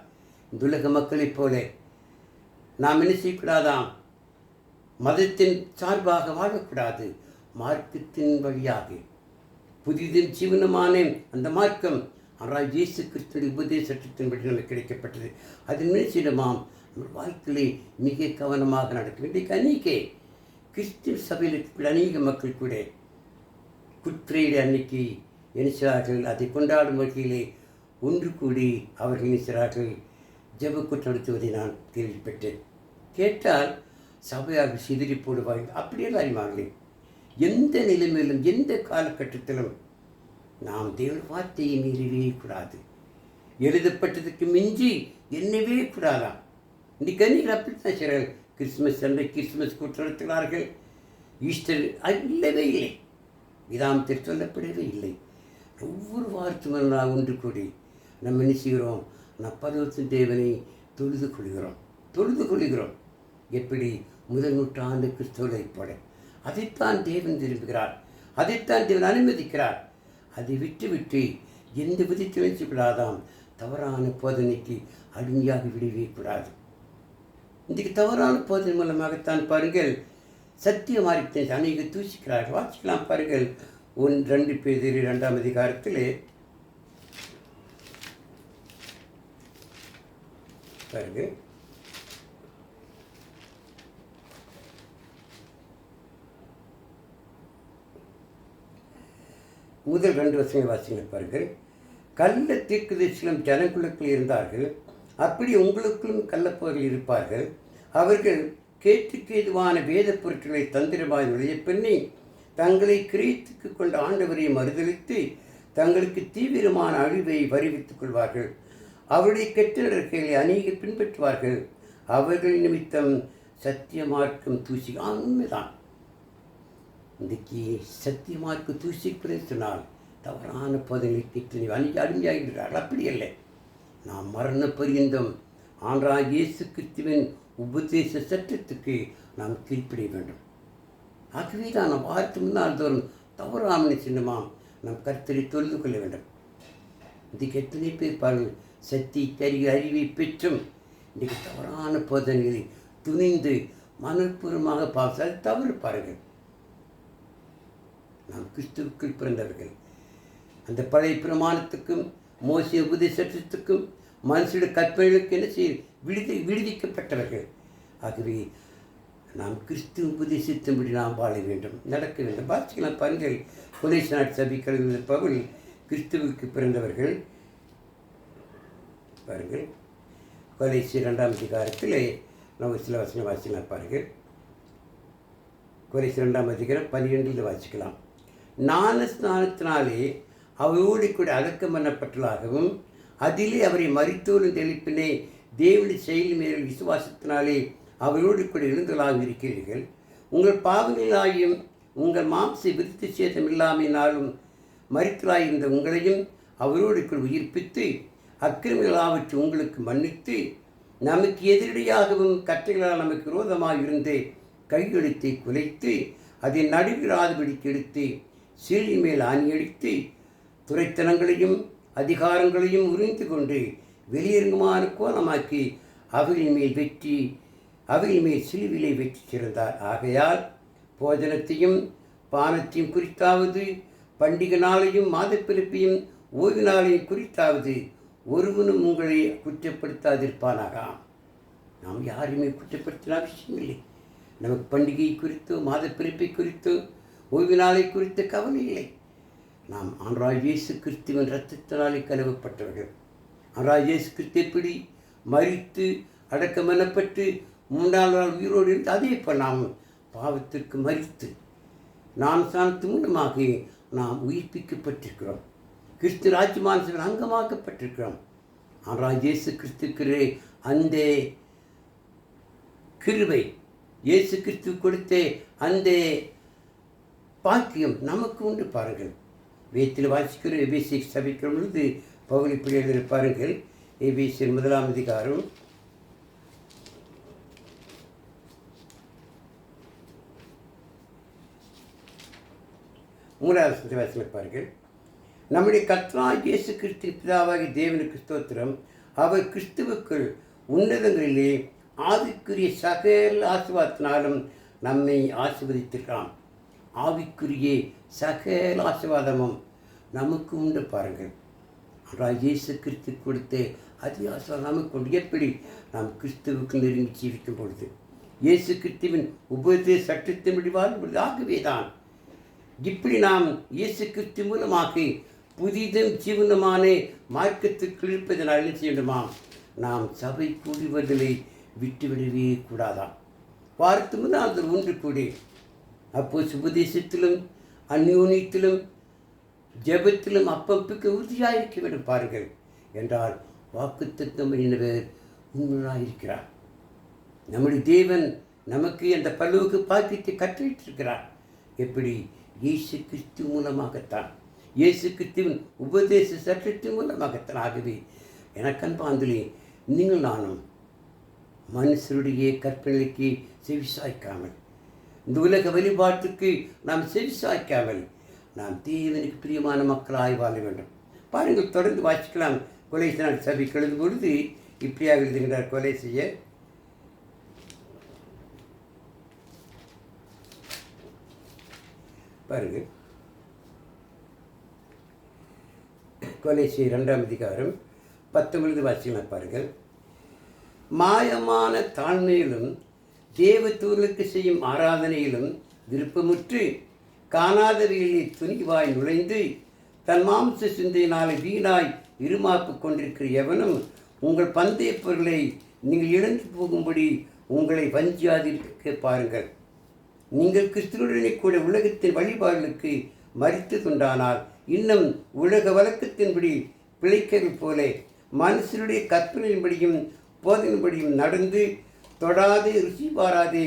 இந்த உலக மக்களைப் போல நாம் என்ன செய்யக்கூடாதாம், மதத்தின் சார்பாக வாழக்கூடாது, மார்க்கத்தின் வழியாக புதிதின் ஜீவனமான அந்த மார்க்கம் ஆனால் இயேசு கிறிஸ்துவின் உபதேசத்தின்படி நமக்கு கிடைக்கப்பட்டது. அதன் நிச்சயமாம் நம்ம வாழ்க்கையிலே மிக கவனமாக நடக்கும். இன்றைக்கு அநேக கிறிஸ்துவ சபையில் இருக்கக்கூடிய அநேக மக்கள் கூட குட்ஃப்ரைடே அன்னைக்கு நினைச்சார்கள், அதை கொண்டாடும் வகையிலே ஒன்று கூடி அவர்கள் நினைச்சார்கள் ஜெப கூட்டம் நடத்துவதை நான் கேள்விப்பட்டேன். கேட்டால் சபையாக சிதறி போடுவார்கள். அப்படியெல்லாம் அறிவாங்களே, எந்த நிலைமையிலும் எந்த காலகட்டத்திலும் நாம் தேவ வார்த்தையை மீறவே கூடாது. எழுதப்பட்டதுக்கு மிஞ்சி எண்ணவே கூடாதாம். இன்றைக்கு அன்றைக்கி அப்படித்தான் செய்கிறார்கள். கிறிஸ்துமஸ் அன்றை கிறிஸ்துமஸ் கூட்டம் நடத்துகிறார்கள். ஈஸ்டர் இல்லவே இல்லை, விதாமத்தில் சொல்லப்படவே இல்லை. ஒவ்வொரு வாரத்தும் நான் ஒன்று கூடி நம்ம என்ன செய்கிறோம், நான் பரலோகத்தின் தேவனை தொழுது கொள்கிறோம். எப்படி முதல் நூற்றாண்டு கிறிஸ்தவரை போல அதைத்தான் தேவன் விரும்புகிறார், அதைத்தான் தேவன் அனுமதிக்கிறார். அதை விட்டு எந்த விதத்தில் வச்சுக்கூடாதாம், தவறான போதனைக்கு அடிமையாக விடவே கூடாது. இன்றைக்கு தவறான போதனை மூலமாகத்தான் பாருங்கள் சத்திய மார்க்கத்தை அநேக தூசிக்கிறார்கள். வாசிக்கலாம் பாருங்கள் 1-2 பேதுரு 2 பாருங்கள். முதல் 2 வசனங்களை வாசிங்க பாருங்கள். கள்ள தீர்க்கதரிசிகளும் ஜனங்களுக்குள் இருந்தார்கள், அப்படி உங்களுக்குள்ளும் கள்ளப்போர்கள் இருப்பார்கள். அவர்கள் கேட்டுக்கு எதுவான வேத பொருட்களை தந்திரமாய் நுழைய பண்ணி தங்களை கிரீத்துக்கு கொண்ட ஆண்டவரை மறுதளித்து தங்களுக்கு தீவிரமான அழிவை வருவித்துக் கொள்வார்கள். அவருடைய கெட்ட நடக்கைகளை அநேக பின்பற்றுவார்கள். அவர்கள் நிமித்தம் சத்திய மார்க்கம் தூசி. உண்மைதான். இன்றைக்கு சத்திய மார்க்கம் தூசிக்குறை சொன்னால் தவறான போதனைக்கு அநேக அடிமையாகிறார்கள். அப்படி இல்லை, நாம் மரண பரியந்தம் ஆண்டவராகிய இயேசு கிறிஸ்துவின் உபதேச சட்டத்துக்கு நாம் கீழ்ப்படிய வேண்டும். ஆகவே தான் நாம் வாரத்து முன்னால் தோறும் தவறாமல் சின்னமாம் நம் கர்த்தரை தொழுது கொள்ள வேண்டும். இன்றைக்கு எத்தனை பேர் பாருங்கள் சத்திய அறிவை பெற்றும் இன்றைக்கு தவறான போதனைகளை துணிந்து மனப்பூர்வமாக பார்த்து அது தவறு பாருங்கள். நாம் கிறிஸ்துவுக்குள் பிறந்தவர்கள். அந்த பழைய பிரமாணத்துக்கும் மோசே உபதேசத்துக்கும் மனுஷனுடைய கற்பனைகளுக்கு என்ன செய்ய விடுவிக்கப்பட்டவர்கள். ஆகவே நாம் கிறிஸ்து உபதேசித்தபடி நாம் வாழ வேண்டும், நடக்க வேண்டும். வாசிக்கலாம் பாருங்கள், கொலேச நாட்டு சபை கழுவின பவுல் கிறிஸ்துவுக்கு பிறந்தவர்கள். பாருங்கள், கொலேச 2ஆம் அதிகாரத்தில் நம்ம சில வசனம் வாசிக்கலாம் பாருங்கள். கொலேச 2ஆம் அதிகாரம் 12 வாசிக்கலாம். ஞான ஸ்நானத்தினாலே அவரோடு கூட அடக்கம் பண்ணப்பட்டலாகவும் அதிலே அவரை மரித்தோரும் தெளிப்பினே தேவனுடைய செயல் மேல் விசுவாசத்தினாலே அவரோடு கூட எழுந்தலாக இருக்கிறீர்கள். உங்கள் பாவங்களாயும் உங்கள் மாம்ச விருத்தி சேதம் இல்லாமையினாலும் மரித்தலாயிருந்த உங்களையும் அவரோடு கூட உயிர்ப்பித்து அக்கிரமிகளாவற்றை உங்களுக்கு மன்னித்து நமக்கு எதிரடியாகவும் கட்டைகளால் நமக்கு விரோதமாக இருந்த கையெழுத்தை குலைத்து அதை நடுவிடாதபடிக்கு எடுத்து சீழின் மேல் ஆணியடித்து துரைத்தனங்களையும் அதிகாரங்களையும் உறிந்து கொண்டு வெளியரங்கமான கோலமாக்கி அவையின் மேல் சிலுவிலை வெற்றி சிறந்தார். ஆகையால் போஜனத்தையும் பானத்தையும் குறித்தாவது பண்டிகை நாளையும் மாதப்பிறப்பையும் ஓய்வு நாளையும் குறித்தாவது ஒருவனும் உங்களை குற்றப்படுத்தாதிருப்பானாக. நாம் யாரையுமே குற்றப்படுத்தின அவசியம் இல்லை. நமக்கு பண்டிகை குறித்தோ மாதப்பிறப்பை குறித்தோ ஓய்வு நாளை குறித்த கவலை இல்லை. நாம் ஆண்டவராகிய இயேசு கிறிஸ்துவின் இரத்தத்தினாலே கழுவப்பட்டவர்கள். ஆண்டவராகிய இயேசு கிறிஸ்து எப்படி மரித்து அடக்கம் பண்ணப்பட்டு 3ஆம் நாள் உயிரோடு இருந்து அதே போல் நாம் பாவத்திற்கு மரித்து நாம் சாணத்து மூலமாக நாம் உயிர்ப்பிக்கப்பட்டிருக்கிறோம். கிறிஸ்து ராஜ்யமானத்தில் அங்கமாக்கப்பட்டிருக்கிறோம். ஆண்டவராகிய இயேசு கிறிஸ்துக்கு அந்த கிருபை, இயேசு கிறிஸ்து கொடுத்த அந்த பாக்கியம் நமக்கு உண்டு. பாருங்கள், வேதத்தில் வாசிக்கிற எபேசியை சபிக்கிற பொழுது பவுல் இப்படி எழுதி பாருங்கள். எபேசியர் 1ஆம் அதிகாரம் 3வது வசனம் பாருங்கள். நம்முடைய கர்த்தராகிய இயேசு கிறிஸ்துவின் பிதாவாகிய தேவனுக்கு ஸ்தோத்திரம். அவர் கிறிஸ்துவுக்குள் உன்னதங்களிலே ஆவிக்குரிய சகல ஆசீர்வாதத்தினாலும் நம்மை ஆசீர்வதித்திருக்கிறான். ஆவிக்குரிய சகல ஆசீர்வாதமும் நமக்கு உண்டு. பாருங்கள், ஆனால் இயேசு கிறிஸ்து கொடுத்த அதிக ஆசீர்வாதம் நமக்கு உண்டு. எப்படி நாம் கிறிஸ்துவுக்கு நெருங்கி ஜீவிக்கும் பொழுது, இயேசு கிறிஸ்துவின் உபதேச சட்டத்தின்படி வாழும் பொழுது, ஆகவே தான் இப்படி நாம் இயேசு கிறிஸ்து மூலமாக புதிதும் ஜீவனமான மார்க்கத்திற்கு இருப்பதனால் என்ன செய்ய வேண்டுமா? நாம் சபை கூடுவதில்லை விட்டுவிடவே கூடாதாம். வாரத்து முதல் ஒன்று கூடி அப்போ சுபதேசத்திலும் அந்யோன்யத்திலும் ஜெபத்திலும் அப்பப்புக்கு உறுதியாக இருக்க வேண்டும். பாருங்கள் என்றால் வாக்குத்தத்தம் பண்ணினவர் உண்மையாயிருக்கிறார். நம்முடைய தேவன் நமக்கு அந்த பல்லுவுக்கு பாக்கியத்தை கற்றுவிட்டிருக்கிறார். எப்படி? இயேசு கிறிஸ்து மூலமாகத்தான், இயேசு கிறிஸ்துவின் உபதேச சட்டத்தின் மூலமாகத்தான். ஆகவே எனக்கன்பாந்திலே நீங்கள் நானும் மனுஷருடைய கற்பனைக்கு செவிசாய்க்காமல், இந்த உலக வழிபாட்டுக்கு நாம் செவிசாய்க்காமல் நாம் தேவனுக்கு பிரியமான மக்களாய் வாழ வேண்டும். பாருங்கள், தொடர்ந்து வாசிக்கலாம். கொலை நாள் சபை எழுதும் பொழுது இப்படியாக எழுதுகின்றார். கொலை செய்ய பாருங்கள், கொலை செய்ய 2ஆம் அதிகாரம் 19 வாசிக்கலாம். பாருங்கள், மாயமான தாழ்மையிலும் தேவதூதர்களுக்கு செய்யும் ஆராதனையிலும் விருப்பமுற்று காணாதவைகளில் துணிவாய் நுழைந்து தன் மாம்ச சிந்தையினாலே வீணாய் இருமாப்பு கொண்டிருக்கிற எவனும் உங்கள் பந்தய பொருளை நீங்கள் இழந்து போகும்படி உங்களை வஞ்சியாதிருக்க பாருங்கள். நீங்கள் கிறிஸ்துவுடனே கூட உலகத்தின் வழிபாடுகளுக்கு மரித்ததுண்டானால் இன்னும் உலக வழக்கத்தின்படி பிழைக்கிறது போல மனுஷனுடைய கற்பனையின்படியும் போதனையின்படியும் நடந்து தொடாது, ருசி பாராது,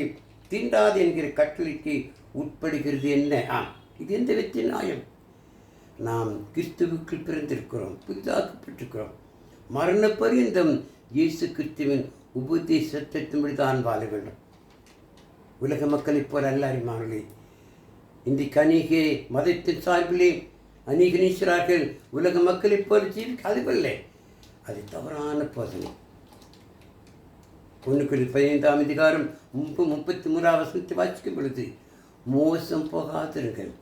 தீண்டாது என்கிற கட்டளைக்கு உட்படுகிறது. என்ன? இது எந்த வித நியாயம்? நாம் கிறிஸ்துவுக்கு பிறந்திருக்கிறோம், புதிதாக்கப்பட்டிருக்கிறோம். மரண பரியந்தம் இயேசு கிறிஸ்துவின் உபதேச சட்டத்தின்படி தான் வாழ வேண்டும். உலக மக்களைப் போல அல்லாரிமார்களே, இன்றைக்கு அநேக மதத்தின் சார்பிலே அநேக நீச்சரார்கள் உலக மக்களைப் போல ஜீவிக்க அதுவல்ல, அது தவறான போதனை. 1 Corinthians 15ஆம் அதிகாரம் 33ஆம் வசனத்தை வாசிக்கும் பொழுது, மோசம் போகாதிருங்கள்,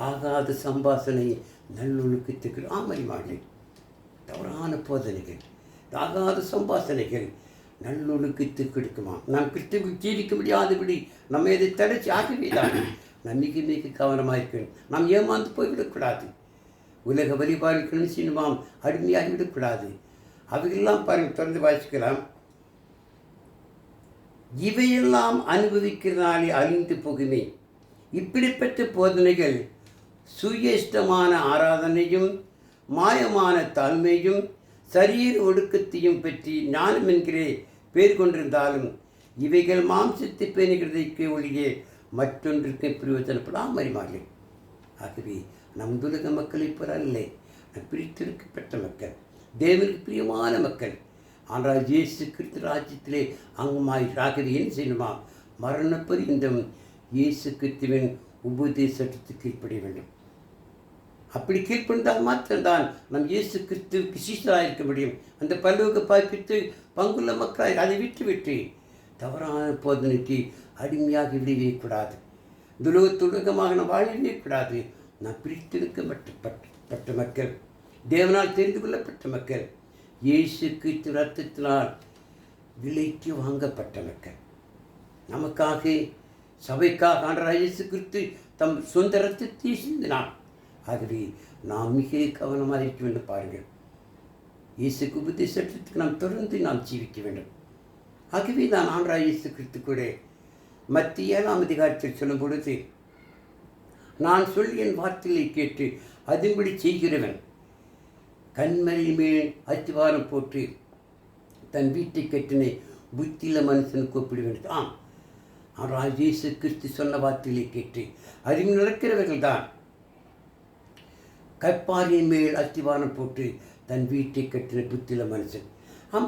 ஆகாத சம்பாசனை நல்லொழுக்கத்துக்கு ஆமரிமார்கள். தவறான போதனைகள், ஆகாத சம்பாசனைகள் நல்லொழுக்கத்துக்கு எடுக்குமா. நாம் கிறிஸ்துவுக்கு ஜீவிக்க முடியாதபடி நம்ம இதை தடைச்சி ஆகவேதான் நாம் மிக மிக கவனமாக இருக்கணும். நாம் ஏமாந்து போய்விடக்கூடாது. உலக வழிபாடுகளும் சினிமாம் அடிமையாகிவிடக்கூடாது. அவையெல்லாம் பாருங்கள், தொடர்ந்து வாசிக்கலாம். இவையெல்லாம் அனுபவிக்கிறதுனாலே அழிந்து போகுமே. இப்படிப்பட்ட போதனைகள் சுயஷ்டமான ஆராதனையும் மாயமான தாழ்மையும் சரீர ஒடுக்கத்தையும் பற்றி ஞானம் என்கிற பேர் கொண்டிருந்தாலும் இவைகள் மாம்சத்தை பேணுகிறதைக்கு ஒழிய மற்றொன்றுக்கு பிரயோஜனப்படாமல் மாறி. ஆகவே நம் உலக மக்களை போல அல்ல, பிரித்தெடுக்கப்பட்ட மக்கள், தேவனுக்கு பிரியமான மக்கள். ஆனால் இயேசு கிறிஸ்து ராஜ்யத்திலே அங்கமாயிராகவே என்ன செய்யணுமா? மரணப்பரியந்தம் இயேசு கிறிஸ்துவின் உபதேசத்துக்கு கீழ்ப்படிய வேண்டும். அப்படி கீழ்ப்படிந்தால் மாத்திரம்தான் நம் இயேசு கிறிஸ்துவுக்கு சீஷராக இருக்க முடியும். அந்த பரலோக பாக்கித்து பங்குள்ள மக்களாய் அதை விட்டு தவறான போதனைக்கு அடிமையாக விடவே கூடாது. துலகமாக நாம் வாழவே கூடாது. நாம் பிரித்தெடுக்கப்பட்ட மக்கள், தேவனால் தெரிந்து கொள்ளப்பட்ட மக்கள், இயேசு கிறிஸ்து ரத்தத்தினால் விலைக்கு வாங்கப்பட்ட மக்கள். நமக்காக சபைக்காக ஆண்டவராகிய இயேசு கிறிஸ்து தம் சொந்த ரத்தத்தை சிந்தினார். ஆகவே நாம் மிக கவனமாக இருக்க வேண்டும். பாருங்கள், இயேசுக்கு உபதேசத்துக்கு நாம் தொடர்ந்து நாம் ஜீவிக்க வேண்டும். ஆகவே நான் ஆண்டவராகிய இயேசு கிறிஸ்து கூட மத்திய 7ஆம் அதிகாரத்தில் சொல்லும் பொழுது, நான் சொல்லி என் வார்த்தைகளை கேட்டு அதன்படி செய்கிறவன் கண்மலை மேல் அத்திவாரம் போட்டு தன் வீட்டை கட்டினை புத்தியில மனுஷனுக்கு ஒப்பிட வேண்டும். ஆனால் இயேசு கிறிஸ்து சொன்ன வார்த்தைகளை கேட்டு அதில் நடக்கிறவர்கள் தான் கற்பாரின் மேல் அத்திவாரம் போட்டு தன் வீட்டை கட்டின புத்தியில மனுஷன்.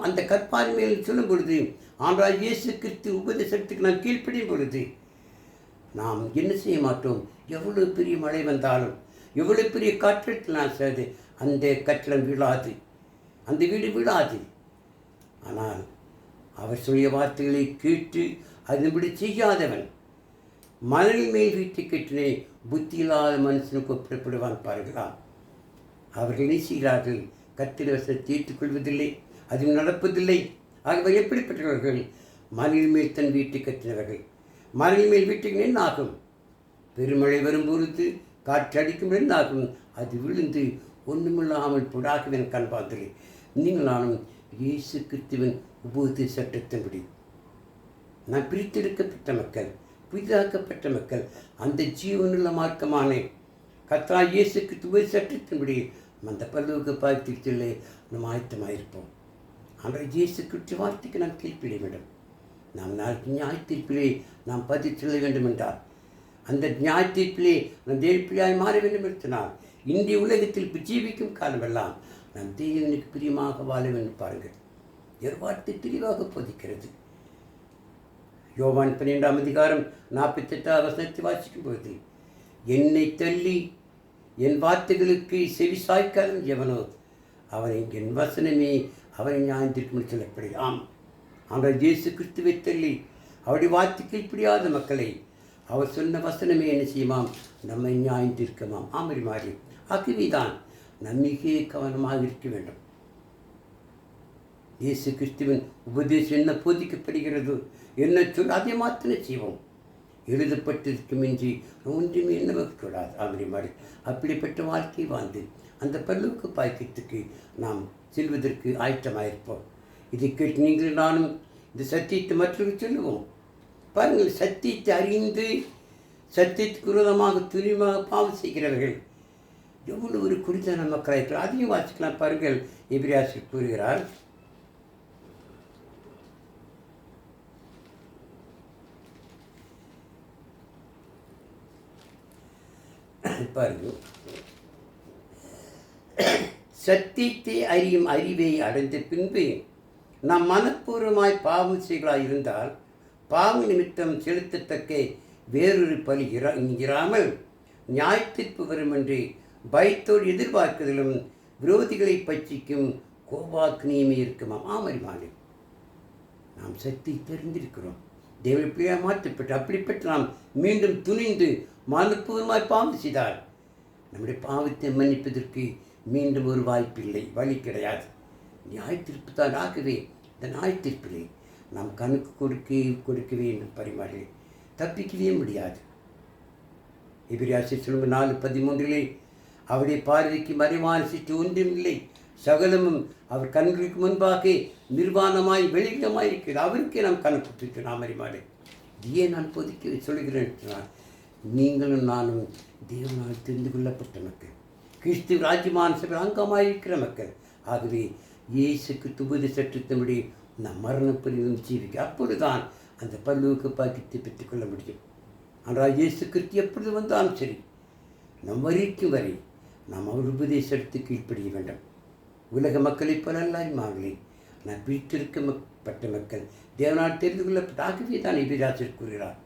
அந்த கற்பாரி மேல் சொல்லும் பொழுது, ஆனால் இயேசு கிறிஸ்து உபதேசத்துக்கு நாம் கீழ்ப்படியும் பொழுது நாம் என்ன செய்ய மாட்டோம்? எவ்வளவு பெரிய மழை வந்தாலும், எவ்வளவு பெரிய காற்றத்தில் நான் செய்து அந்த கட்டிடம் விழாது, அந்த வீடு விழாது. ஆனால் அவர் சொல்லிய வார்த்தைகளை கேட்டு அதன்படி செய்யாதவன் மணல் மேல் வீட்டை கட்டினே புத்தி இல்லாத மனுஷனுக்கு ஒப்பிடப்படுவான். பாருங்களாம், அவர்கள் என்ன செய்கிறார்கள்? கர்த்தருடைய வசனத்தை ஏற்றுக்கொள்வதில்லை, அதுவும் நடப்பதில்லை. ஆகவே எப்படிப்பட்டவர்கள்? மணல் மேல் தன் வீட்டை கட்டினவர்கள். மணல் மேல் வீட்டுக்கு என்ன ஆகும்? பெருமழை வரும்பொழுது, காற்று அடிக்கும் என்ன ஆகும்? அது விழுந்து ஒன்றுமில்லாமல் புடாகுவன் கண்பார்த்தலை. நீங்களானும் இயேசு கிறிஸ்துவின் உபதேச சட்டத்தின்படி நான் பிரித்தெடுக்கப்பட்ட மக்கள், புதிதாக்கப்பட்ட மக்கள், அந்த ஜீவனுள்ள மார்க்கமான கர்த்தராகிய இயேசு கிறிஸ்து சட்டத்தின்படி அந்த பரலோக பாக்கியத்திலே நாம் ஆயத்தமாயிருப்போம். ஆனால் இயேசு கிறிஸ்து வார்த்தைக்கு நாம் கீழ்ப்படிய வேண்டும். நாம் நாளைக்கு நியாயத்தீர்ப்பிலே நாம் பதில் செல்ல வேண்டும் என்றால், அந்த நியாயத்தீர்ப்பிலே நாம் தேவப்பிள்ளையாய் மாற வேண்டும் என்றால், இந்திய உலகத்தில் ஜீவிக்கும் காலமெல்லாம் நாம் தேவனுக்கு பிரியமாக வாழ வேண்டும். பாருங்கள், வார்த்தை தெளிவாக போதிக்கிறது. யோவான் 12ஆம் அதிகாரம் 48ஆம் வசனத்தை வாசிக்கும் பொழுது, என்னை தள்ளி என் வார்த்தைகளுக்கு செவி சாய்க்காதன் எவனோ அவனை என் வசனமே அவனை ஞானத்திற்கு சொல்லப்படுகிறான். ஆனால் இயேசு கிறிஸ்துவை தள்ளி அவருடைய வார்த்தைக்கு இப்படியாத மக்களை அவர் சொன்ன வசனமே என்ன செய்யுமாம்? நம்மை ஞாயிற்றிருக்கமாம். ஆமரி மாறி. ஆகவேதான் நம்பிக்கை கவனமாக இருக்க வேண்டும். இயேசு கிறிஸ்துவின் உபதேசம் என்ன போதிக்கப்படுகிறது, என்ன சொல், அதை மாத்திரம் செய்வோம். எழுதப்பட்டிருக்கும் இன்றி ஒன்றுமே என்ன வைக்கக்கூடாது. ஆமரி மாறி. அப்படிப்பட்ட வாழ்க்கை வாழ்ந்து அந்த பரலோக பாக்கியத்துக்கு நாம் செல்வதற்கு ஆயத்தமாயிருப்போம். இதை கேட்டு நீங்கள் நானும் இந்த சத்தியத்தை மற்றவர்கள் சொல்லுவோம். பாருங்கள், சத்தியத்தை அறிந்து சத்தியத்துக்கு விரோதமாக துணிவாக பாவம் செய்கிறவர்கள் எவ்வளவு ஒரு குறித்தான மக்களாக இருக்கிறார். அதையும் வாசிக்கலாம். பாருங்கள், எபிரேயர் கூறுகிறார், பாருங்கள், சத்தியத்தை அறியும் அறிவை அடைந்த பின்பு நாம் மனப்பூர்வமாய் பாவம் செய்களாக இருந்தால் பாவ நிமித்தம் செலுத்தத்தக்க வேறொரு பலி இராமல் நியாயத்திற்கு வரும் என்று பயத்தோடு எதிர்பார்க்குதலும் விரோதிகளை பட்சிக்கும் கோபாக்னியுமே இருக்குமாம். ஆமரிமானே, நாம் சக்தி தெரிந்திருக்கிறோம். தேவனை பிள்ளையாக மாற்றப்பட்டு அப்படிப்பட்ட நாம் மீண்டும் துணிந்து மனப்பூர்வமாய் பாவம் செய்தால் நம்முடைய பாவத்தை மன்னிப்பதற்கு மீண்டும் ஒரு வாய்ப்பில்லை, வழி கிடையாது. நியாயத்தீர்ப்பு தான். ஆகவே இந்த நியாயத்தீர்ப்பிலே நாம் கணக்கு கொடுக்கவே என்று பரிமாறி தப்பிக்கவே முடியாது. எபிரேயர் 4:13 அவருடைய பார்வைக்கு மறைவான சிற்று ஒன்றும் இல்லை, சகலமும் அவர் கண்களுக்கு முன்பாக நிர்வாணமாய் வெளியிடமாய் இருக்கிறது. அவருக்கே நாம் கணக்கு கொடுத்து நாம் அறிமாறு. இதையே நான் பொதுக்கி சொல்கிறேன். நீங்களும் நானும் தேவனால் தெரிந்து கொள்ளப்பட்ட மக்கள், கிறிஸ்து ராஜ்யமான சபையில் அங்கமாயிருக்கிற மக்கள். ஆகவே இயேசுக்கு துபுதி சட்டத்தின்படி நம் மரணம் புரிந்தும் ஜீவிக்க, அப்பொழுதுதான் அந்த பரலோக பாக்கியத்தை பெற்றுக்கொள்ள முடியும். ஆனால் இயேசு கிறிஸ்து எப்பொழுது வந்தாலும் சரி, நம் வரைக்கும் வரை நாம் அவர் உபதேசத்துக்கு கீழ்ப்படிய வேண்டும். உலக மக்களைப் போல அல்லாய்மாங்களே, நான் பிரித்திருக்கப்பட்ட மக்கள், தேவனால் தெரிந்து கொள்ளப்பட்ட. ஆகவே தான் எபிரேயர் கூறுகிறார்,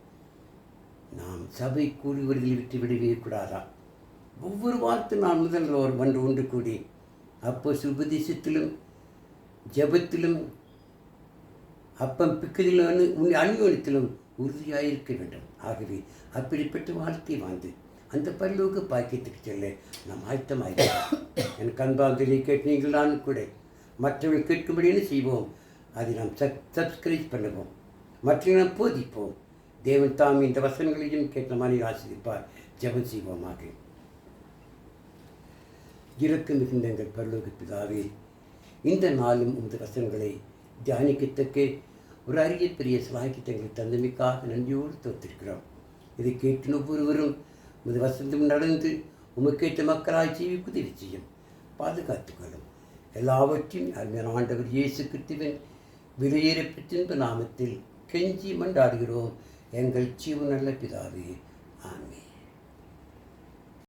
நாம் சபை கூடுவதில் விட்டு விடவே கூடாதா. ஒவ்வொரு வார்த்தை நான் முதல் ஒன்று கூடி அப்போஸ்தலர் உபதேசத்திலும் ஜெபத்திலும் அப்பம் பிக்குதிலும் அந்யோன்யத்திலும் உறுதியாயிருக்க வேண்டும். ஆகவே அப்படிப்பட்ட வாழ்க்கை வாழ்ந்து அந்த பரலோக பாக்கியத்துக்கு செல்ல நாம் ஆயத்தமாயிருக்கிறோம். என் கண்பாந்திரை கேட்டு நீங்கள் நான் கூட மற்றவர்கள் கேட்கும்படின்னு செய்வோம். அதை நாம் சப்ஸ்கிரைப் பண்ணுவோம், மற்றவர்கள் நாம் போதிப்போம். தேவன் தாம் இந்த வசனங்களையும் கேட்ட மாதிரி ஆசிரிப்பார். ஜெபம் செய்வோமாக. இரக்கம் மிகுந்த எங்கள் பரலோக பிதாவே, இந்த நாளும் இந்த வசனங்களை தியானிக்கத்தக்க ஒரு அரிய பெரிய சிலாக்கித்தங்களை தந்தமைக்காக நன்றியோடு தோற்றிருக்கிறோம். இதை கேட்டு ஒவ்வொருவரும் இந்த வசந்தம் நடந்து உமக்கேற்ற மக்களாய் ஜீவிக்கு உதவி செய்யும், பாதுகாத்துக்கொள்ளும். எல்லாவற்றையும் அருமையான ஆண்டவர் இயேசு கிறிஸ்துவின் விலையேறப்பெற்ற நாமத்தில் கெஞ்சி மன்றாடுகிறோம் எங்கள் ஜீவனுள்ள பிதாவே. ஆமென்.